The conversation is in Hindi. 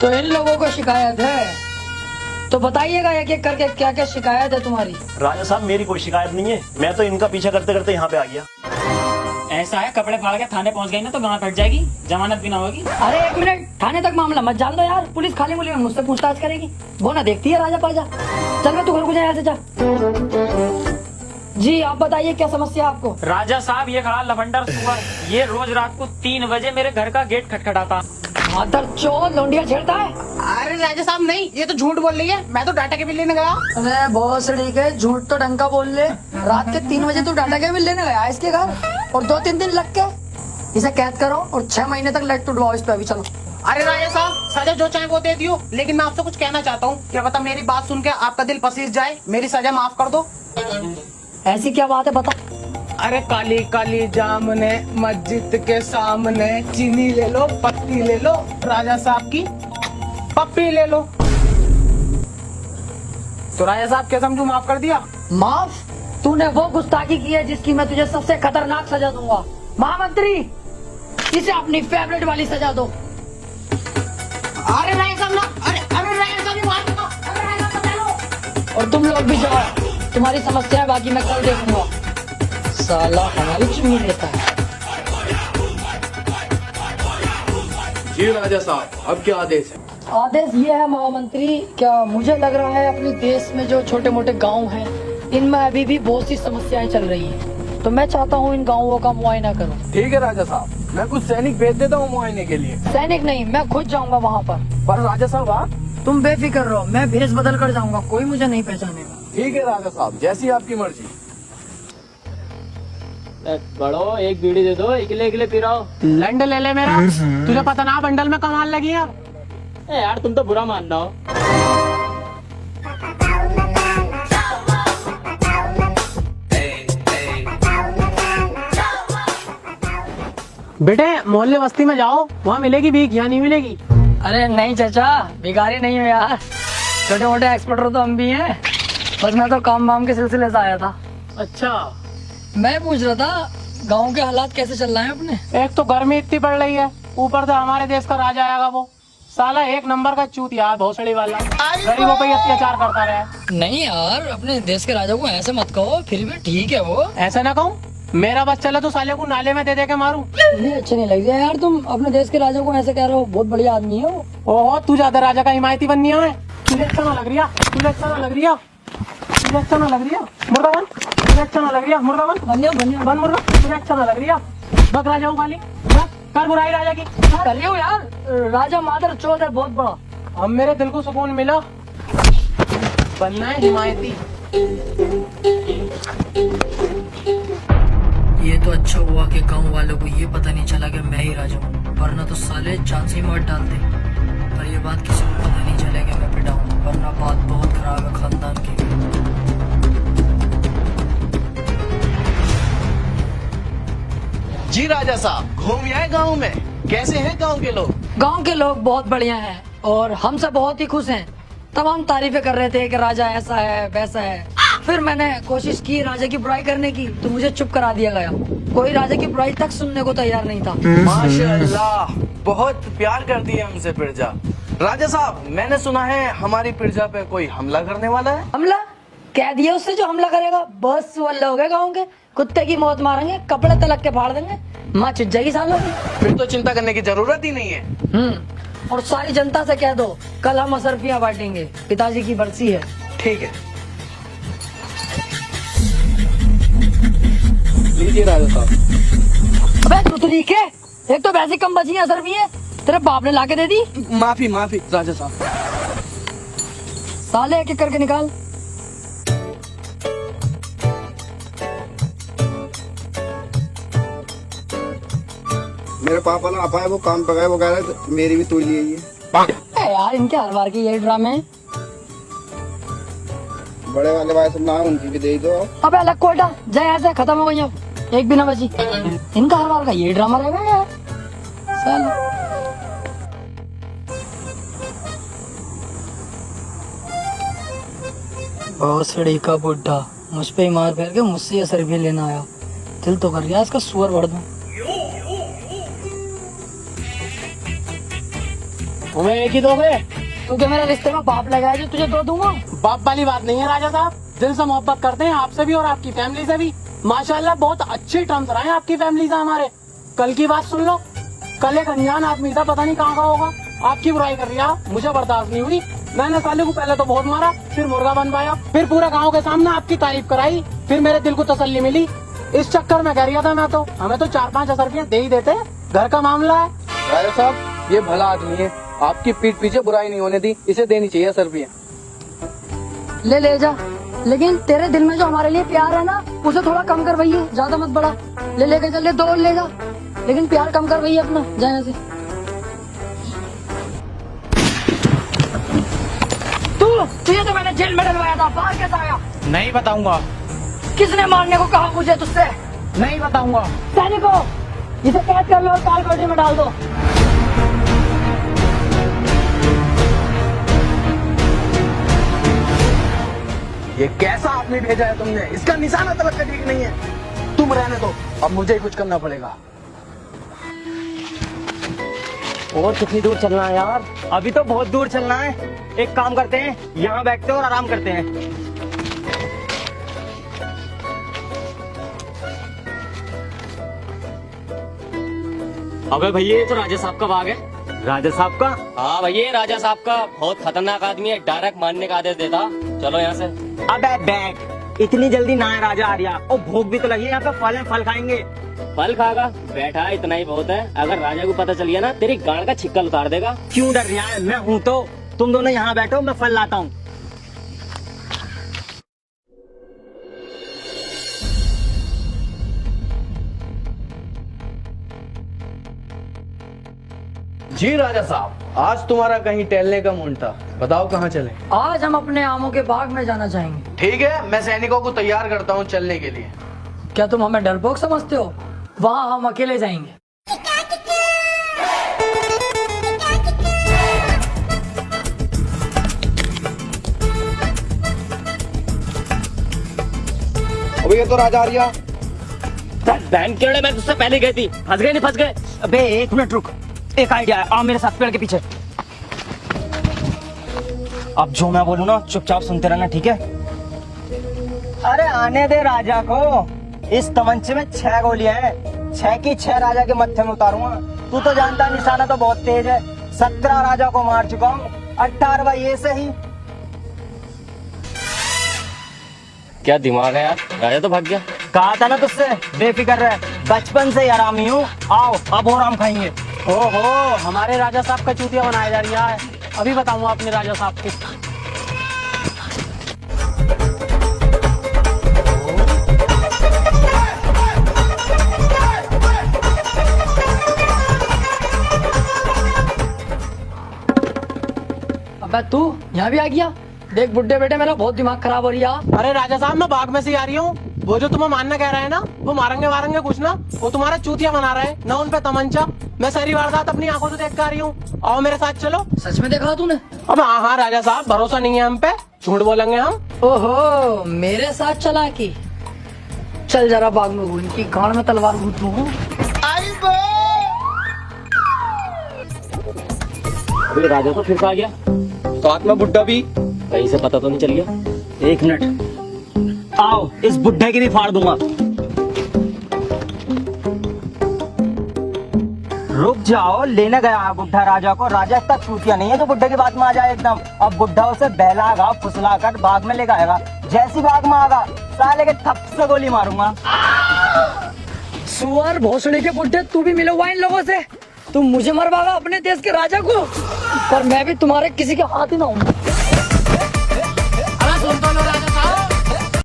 तो इन लोगों को शिकायत है, तो बताइएगा एक एक करके क्या क्या शिकायत है तुम्हारी। राजा साहब मेरी कोई शिकायत नहीं है, मैं तो इनका पीछा करते करते यहाँ पे आ गया। ऐसा है, कपड़े फाड़ के थाने पहुंच गई ना तो गाना फट जाएगी, जमानत भी ना होगी। अरे एक मिनट, थाने तक मामला मत जान दो यार, पुलिस खाली मुली में मुझसे पूछताछ करेगी, वो ना देखती है राजा पाजा। चल मैं तू घर को जा, यहाँ से जा। जी आप बताइए क्या समस्या है आपको। राजा साहब ये खड़ा लफंडर सुअर, ये रोज रात को 3 बजे मेरे घर का गेट खटखटाता। मादर चोद लौंडिया छेड़ता है। अरे राजा साहब नहीं, ये तो झूठ बोल रही है, मैं तो डाटा केबल लेने गया। अरे बहुत सड़ी के झूठ तो ढंग का बोल ले। रात के 3 बजे तू डाटा केबल लेने गया इसके घर, और 2-3 दिन लग के इसे कैद करो और 6 महीने तक लट टुटवाओ इस पे। अभी चलो। अरे राजा साहब सजा जो चाहे वो दे दियो, लेकिन मैं आपसे कुछ कहना चाहता हूँ, क्या पता मेरी बात सुन के आपका दिल पसीज जाए, मेरी सजा माफ कर दो। ऐसी क्या बात है बता। अरे काली काली जामने मस्जिद के सामने, चीनी ले लो पत्ती ले लो, राजा साहब की पप्पी ले लो। तो राजा साहब क्या समझू, माफ कर दिया? माफ? तूने वो गुस्ताखी की है जिसकी मैं तुझे सबसे खतरनाक सजा दूंगा। महामंत्री इसे अपनी फेवरेट वाली सजा दो। अरे राजा साहब ना, अरे राजा साहब माफ करो, अरे राजा साहब बचा लो। और तुम लोग भी जाओ, तुम्हारी समस्या है बाकी मैं कल देखूंगा। साला हमारी चुनी लेता है। जी राजा साहब, अब क्या आदेश है? आदेश ये है महामंत्री, क्या मुझे लग रहा है अपने देश में जो छोटे मोटे गांव हैं इनमें अभी भी बहुत सी समस्याएं चल रही हैं, तो मैं चाहता हूँ इन गाँवों का मुआयना करो। ठीक है राजा साहब, मैं कुछ सैनिक भेज देता हूँ मुआयने के लिए। सैनिक नहीं, मैं खुद जाऊंगा वहाँ पर राजा साहब आप? तुम बेफिक्र रहो, मैं भेष बदल कर जाऊंगा, कोई मुझे नहीं पहचानेगा। ठीक है राजा साहब, जैसी आपकी मर्जी। बड़ो एक बीड़ी दे दो, इकले इकले पी रहा हूँ। लंड ले ले मेरा, तुझे पता ना बंडल में कमाल लगी है। यार तुम तो बुरा मान रहा हो। बेटे मोहल्ले बस्ती में जाओ, वहाँ मिलेगी भीख, यहाँ नहीं मिलेगी। अरे नहीं चाचा, भिखारी नहीं हो यार, छोटे मोटे एक्सपर्टर तो हम भी हैं, बस मैं तो काम वाम के सिलसिले से आया था। अच्छा, मैं पूछ रहा था गांव के हालात कैसे चल रहे हैं अपने। एक तो गर्मी इतनी पड़ रही है, ऊपर से हमारे देश का राजा आएगा, वो साला एक नंबर का चूतिया, भोसड़ी वाला, गरीबों पे अत्याचार करता रहा। नहीं यार, अपने देश के राजा को ऐसे मत कहो, फिर भी ठीक है वो। ऐसा ना कहूँ, मेरा बस चले तो साले को नाले में दे दे के मारूं। ये अच्छे नहीं लग रहा यार, तुम अपने देश के राजा को ऐसे कह रहे हो, बहुत बढ़िया आदमी है वो। ओहो, तू ज्यादा राजा का हिमायती बननी है। तुझे अच्छा ना लग रही है, तुझे अच्छा ना लग रही है, तुझे अच्छा ना लग रही है, मुर्गा बन, तुझे अच्छा ना लग रही है, मुर्गा बन, बन मुर्गा, तुझे अच्छा ना लग रही है, बक राजा हूँ खाली, कर बुराई राजा की कर रही हो यार, राजा मादर चौथ है बहुत बड़ा। अब मेरे दिल को सुकून मिला, बनना है हिमायती। ये तो अच्छा हुआ कि गांव वालों को ये पता नहीं चला कि मैं ही राजा हूँ, वरना तो साले जान से मार डालते। पर ये बात किसी को पता नहीं चलेगा मैं पिटा हूँ, वरना बात बहुत खराब है खानदान की। जी राजा साहब, घूम आए गाँव में, कैसे हैं गाँव के लोग? गांव के लोग बहुत बढ़िया हैं और हम सब बहुत ही खुश हैं। तमाम तारीफें कर रहे थे कि राजा ऐसा है वैसा है। फिर मैंने कोशिश की राजा की बुराई करने की, तो मुझे चुप करा दिया गया। कोई राजा की बुराई तक सुनने को तैयार नहीं था। माशाअल्लाह, बहुत प्यार करती है हमसे प्रजा। राजा साहब, मैंने सुना है हमारी प्रजा पे कोई हमला करने वाला है। हमला? कह दिया उससे जो हमला करेगा, बस वल्ले हो गए गाँव के, कुत्ते की मौत मारेंगे, कपड़े तलक के फाड़ देंगे, माँ चिट जाएगी सालों की। फिर तो चिंता करने की जरूरत ही नहीं है। और सारी जनता से कह दो कल हम असरफियाँ बांटेंगे, पिताजी की बरसी है। ठीक है। लीजिए राजा साहब। अबे तू तो लिखे, एक तो वैसे कम बची है असरफियाँ, तेरे बाप ने लाके दे दी। माफी माफी राजा साहब। साले एक एक करके निकाल। मेरे पापा ना पाए वो काम पे गए, वो कह रहे थे मेरी भी तोड़ ली यार इनके हर बार के यही ड्रामे हैं। बड़े वाले भाई सब ना उनकी भी दे दो। अबे अलग कोटा जय, ऐसे खत्म हो गई, अब एक भी ना बची। इनका हर बार का यही ड्रामा रहेगा यार साला। भोसड़ी का बुड्ढा मुझ पे ही मार फेर के मुझसे ये सरफी लेना आया, दिल तो कर गया इसका सुअर भर दूं। तुम्हें एक ही दोगे? तू क्या मेरे रिश्ते में बाप लगाया जो तुझे दो दूंगा? बाप वाली बात नहीं है राजा साहब, दिल से मोहब्बत करते हैं आपसे भी और आपकी फैमिली से भी। माशाल्लाह बहुत अच्छे टर्म्स रहे हैं आपकी फैमिली से हमारे। कल की बात सुन लो, कल एक अनजान आदमी था, पता नहीं कहाँ का होगा, आपकी बुराई कर रहा, मुझे बर्दाश्त नहीं हुई। मैंने साले को पहले तो बहुत मारा, फिर मुर्गा बनवाया, फिर पूरा गाँव के सामने आपकी तारीफ कराई, फिर मेरे दिल को तसल्ली मिली। इस चक्कर में कह रहा था मैं तो, हमें तो 4-5 हजार रुपया दे ही देते, घर का मामला है। राजा साहब ये भला आदमी है, आपकी पीठ पीछे बुराई नहीं होने दी, इसे देनी चाहिए सर रुपया। ले जा, लेकिन तेरे दिल में जो हमारे लिए प्यार है ना, उसे थोड़ा कम कर भैया, ज्यादा मत बढ़ा। लेके चल, ले 2 और ले जा, लेकिन प्यार कम कर भैया अपना, जाने से। तुझे तो मैंने जेल में डलवाया था, बाहर कैसे आया? नहीं बताऊंगा। किसने मारने को कहा मुझे तुझसे? नहीं बताऊंगा। सैनिकों, इसे कैद कर लो और काल कोठरी में डाल दो। ये कैसा आदमी भेजा है तुमने, इसका निशाना तलक का ठीक नहीं है। तुम रहने दो, अब मुझे ही कुछ करना पड़ेगा। और कितनी दूर चलना है यार? अभी तो बहुत दूर चलना है। एक काम करते हैं, यहाँ बैठते हैं और आराम करते हैं। अबे भैया ये तो राजा साहब का बाग है। राजा साहब का? हाँ भैया राजा साहब का, बहुत खतरनाक आदमी है, डायरेक्ट मारने का आदेश देता। चलो यहाँ से। अबे बैग, इतनी जल्दी ना है राजा आर्या, और भूख भी तो लगी है, यहाँ पे फल है, फल खाएंगे। फल खाएगा? बैठा इतना ही बहुत है, अगर राजा को पता चल गया ना तेरी गांड का छिक्कल उतार देगा। क्यों डर रहा है? मैं हूँ तो। तुम दोनों यहाँ बैठो, मैं फल लाता हूँ। जी राजा साहब, आज तुम्हारा कहीं टहलने का मूड था, बताओ कहाँ चले? आज हम अपने आमों के बाग में जाना चाहेंगे। ठीक है, मैं सैनिकों को तैयार करता हूँ चलने के लिए। क्या तुम हमें डरपोक समझते हो? वहाँ हम अकेले जाएंगे। अबे ये तो राजा आर्या। बैंक कीड़े, मैं तुझसे पहले गई थी। फंस गए नहीं फंस गए? अबे एक मिनट रुक, एक आइडिया है, आओ मेरे साथ पेड़ के पीछे। अब जो मैं बोलूँ ना चुपचाप सुनते रहना, ठीक है? अरे आने दे राजा को, इस तमंचे में 6 गोलियां हैं, 6 की 6 राजा के मत्थे में उतारूंगा। तू तो जानता है निशाना तो बहुत तेज है, 17 राजा को मार चुका हूँ, 18वां ये सही। क्या दिमाग है यार, राजा तो भाग गया। कहा था ना तुझसे, बेफिक्र रह, बचपन से आरामी हूँ। आओ अब और आम खाएंगे। ओहो, हमारे राजा साहब का चूतिया बनाया जा रहा है, अभी बताऊंगा अपने राजा साहब के। अबे तू यहाँ भी आ गया? देख बुड्ढे बेटे, मेरा बहुत दिमाग खराब हो रहा है। अरे राजा साहब, मैं बाग में से आ रही हूँ, वो जो तुम्हें मानना कह रहे हैं ना, वो मारेंगे कुछ ना, वो तुम्हारा चूतिया बना रहे हैं ना, उन पे तमंचा। मैं सारी वारदात अपनी आंखों से देख कर आ रही हूँ, आओ मेरे साथ चलो। सच में देखा तूने? अब हाँ राजा साहब, भरोसा नहीं है हम पे, झूठ बोलेंगे हम। ओहो, मेरे साथ चला की? चल जरा बाग में घूम, इनकी गांड में तलवार घूट लूं। अभी राजा तो फिर आ गया, साथ में बुड्ढा भी, कहीं से पता तो नहीं चल गया। एक मिनट, आओ इस बुड्ढे की भी फाड़ दूंगा। रुक जाओ, लेने गया बुड्ढा राजा को। राजा इतना चूतिया नहीं है जो बुड्ढे की बात में आ जाए एकदम। अब बुड्ढा उसे बहलागा फुसला कर बाग में लेकर आएगा। जैसी बाग में आएगा साले के थप से गोली मारूंगा। सुअर भोसड़ी के बुड्ढे, तू भी मिला हुआ इन लोगों से? तुम मुझे मरवागा अपने देश के राजा को, पर मैं भी तुम्हारे किसी के हाथ ही ना हूँ।